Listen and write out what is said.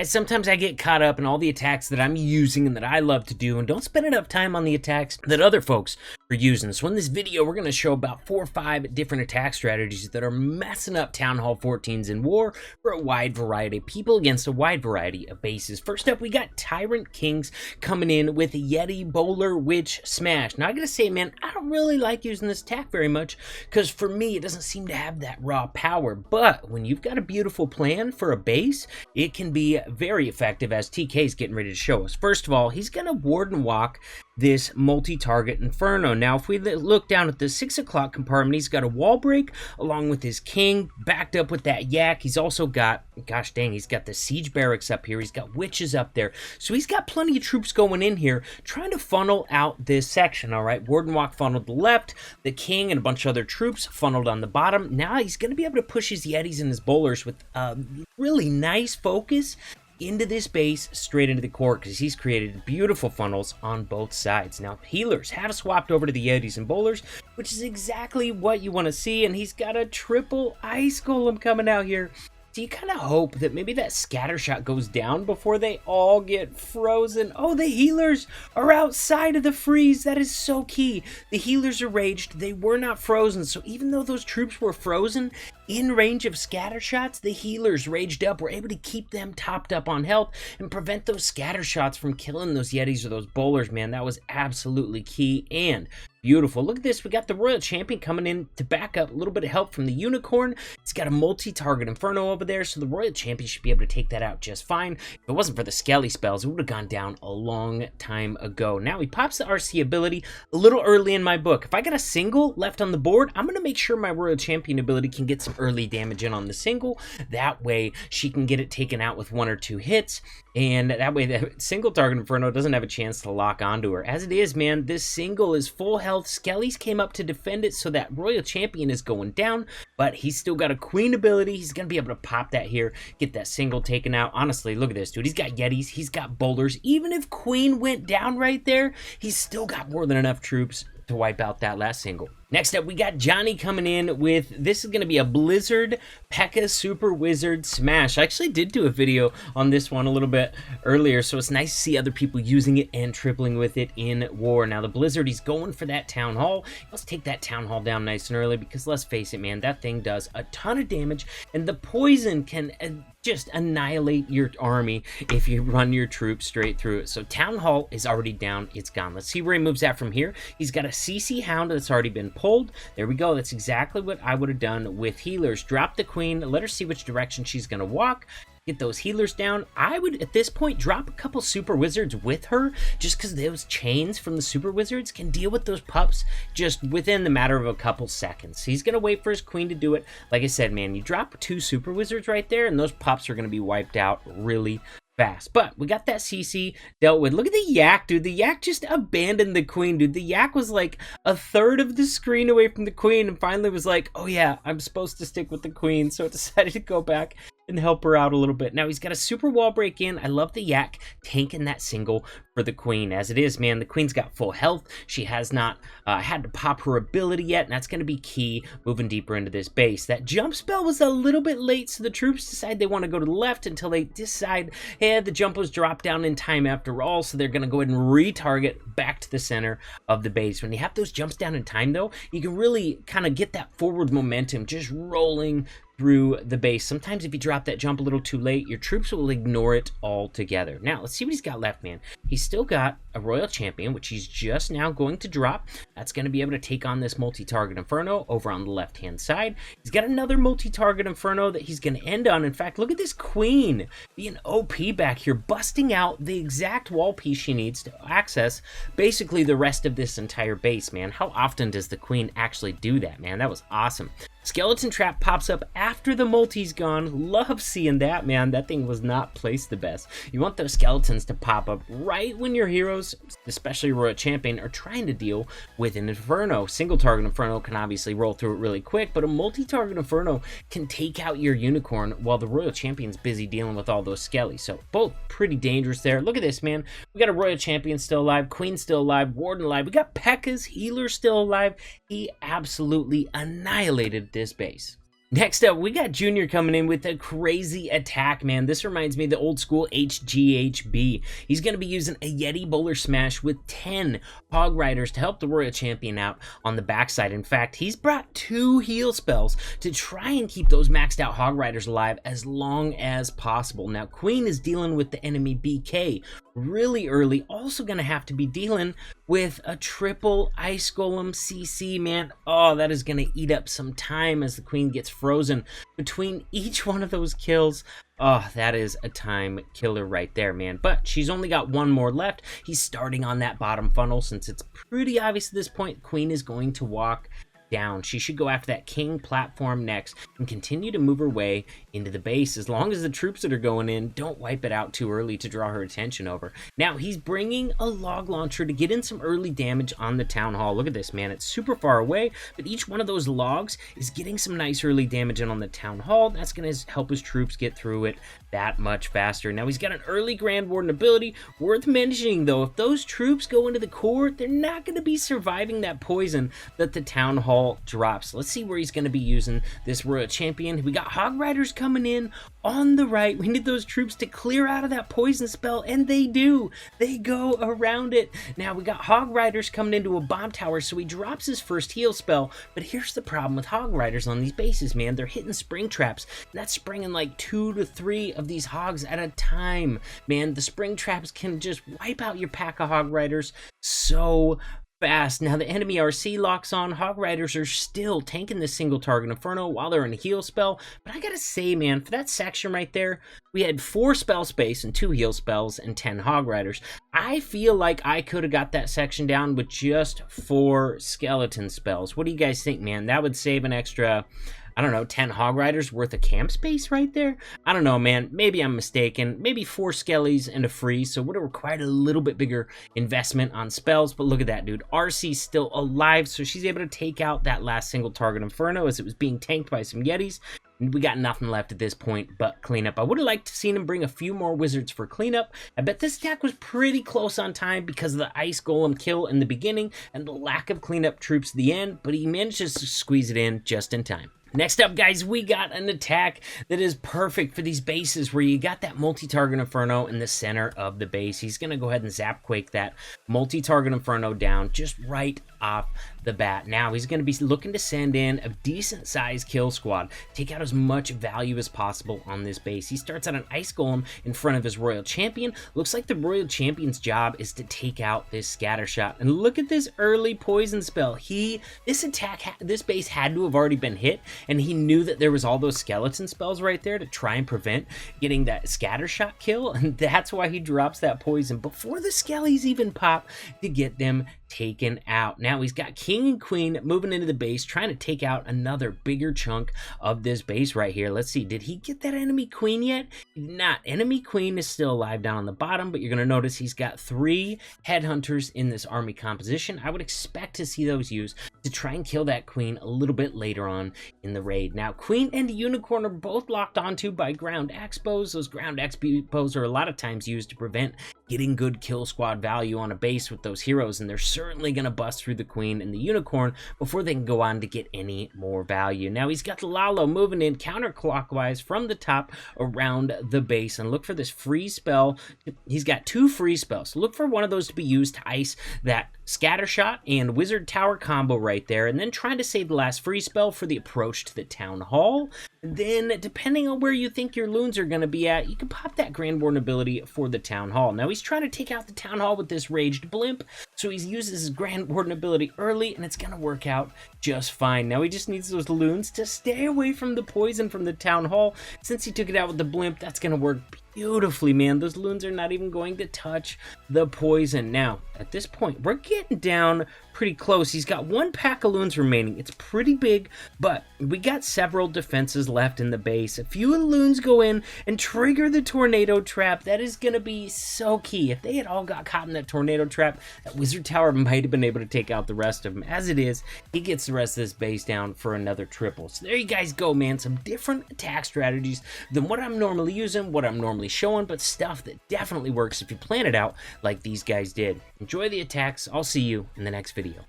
And sometimes I get caught up in all the attacks that I'm using and that I love to do and don't spend enough time on the attacks that other folks are using. So in this video, we're going to show about 4 or 5 different attack strategies that are messing up Town Hall 14s in war for a wide variety of people against a wide variety of bases. First up, we got Tyrant Kings coming in with Yeti, Bowler, Witch, Smash. Now I gotta say, man, I don't really like using this attack very much because for me, it doesn't seem to have that raw power. But when you've got a beautiful plan for a base, it can be very effective, as TK is getting ready to show us. First of all, he's gonna ward and walk this multi-target Inferno. Now, if we look down at the 6 o'clock compartment, he's got a wall break along with his king, backed up with that yak. He's also got, gosh dang, he's got the siege barracks up here. He's got witches up there. So he's got plenty of troops going in here, trying to funnel out this section, all right? Ward and walk funneled to the left, the king and a bunch of other troops funneled on the bottom. Now he's going to be able to push his Yetis and his bowlers with really nice focus into this base, straight into the core, because he's created beautiful funnels on both sides. Now, healers have swapped over to the Yetis and bowlers, which is exactly what you want to see, and he's got a triple ice golem coming out here. So you kind of hope that maybe that scatter shot goes down before they all get frozen. Oh, the healers are outside of the freeze. That is so key. The healers are raged. They were not frozen. So even though those troops were frozen in range of scatter shots, the healers raged up, were able to keep them topped up on health and prevent those scatter shots from killing those Yetis or those bowlers, man. That was absolutely key and beautiful. Look at this. We got the Royal Champion coming in to back up. A little bit of help from the Unicorn. It's got a multi-target Inferno over there, so the Royal Champion should be able to take that out just fine. If it wasn't for the Skelly spells, it would have gone down a long time ago. Now he pops the RC ability a little early in my book. If I got a single left on the board, I'm going to make sure my Royal Champion ability can get some early damage in on the single. That way she can get it taken out with 1 or 2 hits, and that way the single target Inferno doesn't have a chance to lock onto her. As it is, man, this single is full health. Skellies came up to defend it, so that Royal Champion is going down, but he's still got a Queen ability. He's going to be able to pop that here, get that single taken out. Honestly, look at this, dude. He's got Yetis. He's got boulders. Even if Queen went down right there, he's still got more than enough troops to wipe out that last single. Next up, we got Johnny coming in with, this is going to be a Blizzard Pekka Super Wizard Smash. I actually did do a video on this one a little bit earlier, so it's nice to see other people using it and tripling with it in war. Now, the Blizzard, he's going for that Town Hall. Let's take that Town Hall down nice and early, because let's face it, man, that thing does a ton of damage, and the poison can just annihilate your army if you run your troops straight through it. So Town Hall is already down. It's gone. Let's see where he moves at from here. He's got a CC Hound that's already been pulled. There we go. That's exactly what I would have done with healers. Drop the Queen. Let her see which direction she's going to walk. Get those healers down. I would, at this point, drop a couple Super Wizards with her, just because those chains from the Super Wizards can deal with those pups just within the matter of a couple seconds. He's going to wait for his Queen to do it. Like I said, man, you drop 2 Super Wizards right there, and those pups are going to be wiped out really fast. But we got that CC dealt with. Look at the yak, dude. The yak just abandoned the Queen, dude. The yak was like a third of the screen away from the Queen and finally was like, oh yeah, I'm supposed to stick with the Queen. So it decided to go back and help her out a little bit. Now he's got a super wall break in. I love the yak tanking that single for the Queen. As it is, man, the Queen's got full health. She has not had to pop her ability yet, and that's going to be key moving deeper into this base. That jump spell was a little bit late, so the troops decide they want to go to the left until they decide, hey, the jump was dropped down in time after all, so they're going to go ahead and retarget back to the center of the base. When you have those jumps down in time, though, you can really kind of get that forward momentum just rolling through the base. Sometimes if you drop that jump a little too late, your troops will ignore it altogether. Now, let's see what he's got left, man. He's still got a Royal Champion, which he's just now going to drop. That's going to be able to take on this multi-target Inferno over on the left-hand side. He's got another multi-target Inferno that he's going to end on. In fact, look at this Queen being OP back here, busting out the exact wall piece she needs to access basically the rest of this entire base, man. How often does the Queen actually do that, man? That was awesome. Skeleton Trap pops up after the multi's gone. Love seeing that, man. That thing was not placed the best. You want those skeletons to pop up right when your heroes, especially Royal Champion, are trying to deal with an Inferno. Single target Inferno can obviously roll through it really quick, but a multi-target Inferno can take out your Unicorn while the Royal Champion's busy dealing with all those skellies. So both pretty dangerous there. Look at this, man. We got a Royal Champion still alive, Queen still alive, Warden alive. We got Pekka's healer still alive. He absolutely annihilated this base. Next up, we got Junior coming in with a crazy attack, man. This reminds me of the old school HGHB. He's going to be using a Yeti Bowler Smash with 10 Hog Riders to help the Royal Champion out on the backside. In fact, he's brought 2 heal spells to try and keep those maxed out Hog Riders alive as long as possible. Now, Queen is dealing with the enemy BK really early, also going to have to be dealing with a triple Ice Golem CC, man. Oh, that is going to eat up some time as the Queen gets frozen between each one of those kills. Oh, that is a time killer right there, man. But she's only got 1 more left. He's starting on that bottom funnel. Since it's pretty obvious at this point, Queen is going to walk down. She should go after that king platform next and continue to move her way into the base, as long as the troops that are going in don't wipe it out too early to draw her attention over. Now, he's bringing a log launcher to get in some early damage on the town hall. Look at this, man. It's super far away, but each one of those logs is getting some nice early damage in on the town hall. That's going to help his troops get through it that much faster. Now, he's got an early Grand Warden ability. Worth mentioning, though, if those troops go into the core, they're not going to be surviving that poison that the town hall drops. Let's see where he's going to be using this Royal Champion. We got Hog Riders coming in on the right. We need those troops to clear out of that poison spell, and they do. They go around it. Now, we got Hog Riders coming into a bomb tower, so he drops his first heal spell. But here's the problem with Hog Riders on these bases, man. They're hitting spring traps. That's springing like 2 to 3 of these hogs at a time, man. The spring traps can just wipe out your pack of Hog Riders so fast. Now, the enemy RC locks on. Hog Riders are still tanking this single target Inferno while they're in a heal spell. But I gotta say, man, for that section right there, we had 4 spell space and 2 heal spells and 10 Hog Riders. I feel like I could have got that section down with just 4 skeleton spells. What do you guys think, man? That would save an extra, I don't know, 10 Hog Riders worth of camp space right there? I don't know, man. Maybe I'm mistaken. Maybe 4 skellies and a freeze, so would have required a little bit bigger investment on spells. But look at that, dude. RC's still alive, so she's able to take out that last single target Inferno as it was being tanked by some Yetis. We got nothing left at this point but cleanup. I would have liked to seen him bring a few more wizards for cleanup. I bet this attack was pretty close on time because of the Ice Golem kill in the beginning and the lack of cleanup troops at the end, but he managed to squeeze it in just in time. Next up, guys, we got an attack that is perfect for these bases where you got that multi-target Inferno in the center of the base. He's going to go ahead and ZapQuake that multi-target Inferno down just right off the bat. Now, he's going to be looking to send in a decent-sized kill squad, take out as much value as possible on this base. He starts out an Ice Golem in front of his Royal Champion. Looks like the Royal Champion's job is to take out this scatter shot. And look at this early poison spell. This base had to have already been hit, and he knew that there was all those skeleton spells right there to try and prevent getting that scatter shot kill, and that's why he drops that poison before the skellies even pop to get them taken out. Now he's got King and Queen moving into the base, trying to take out another bigger chunk of this base right here. Let's see, did he get that enemy Queen yet? Not. Enemy Queen is still alive down on the bottom, but you're going to notice he's got 3 headhunters in this army composition. I would expect to see those used to try and kill that Queen a little bit later on in the raid. Now, Queen and Unicorn are both locked onto by ground expos. Those ground expos are a lot of times used to prevent getting good kill squad value on a base with those heroes, and they're certainly going to bust through the Queen and the Unicorn before they can go on to get any more value. Now, he's got the Lalo moving in counterclockwise from the top around the base, and look for this freeze spell. He's got 2 freeze spells. Look for one of those to be used to ice that scatter shot and wizard tower combo right there, and then trying to save the last free spell for the approach to the town hall. Then, depending on where you think your loons are going to be at, you can pop that Grand Warden ability for the town hall. Now, he's trying to take out the town hall with this raged blimp, so he uses his Grand Warden ability early, and it's going to work out just fine. Now, he just needs those loons to stay away from the poison from the town hall. Since he took it out with the blimp, that's going to work beautifully, man. Those loons are not even going to touch the poison. Now, at this point, we're getting down pretty close. He's got 1 pack of loons remaining. It's pretty big, but we got several defenses left in the base. A few of the loons go in and trigger the tornado trap. That is going to be so key. If they had all got caught in that tornado trap, that wizard tower might have been able to take out the rest of them. As it is, he gets the rest of this base down for another triple. So there you guys go, man. Some different attack strategies than what I'm normally using, what I'm normally showing, but stuff that definitely works if you plan it out like these guys did. Enjoy the attacks. I'll see you in the next video.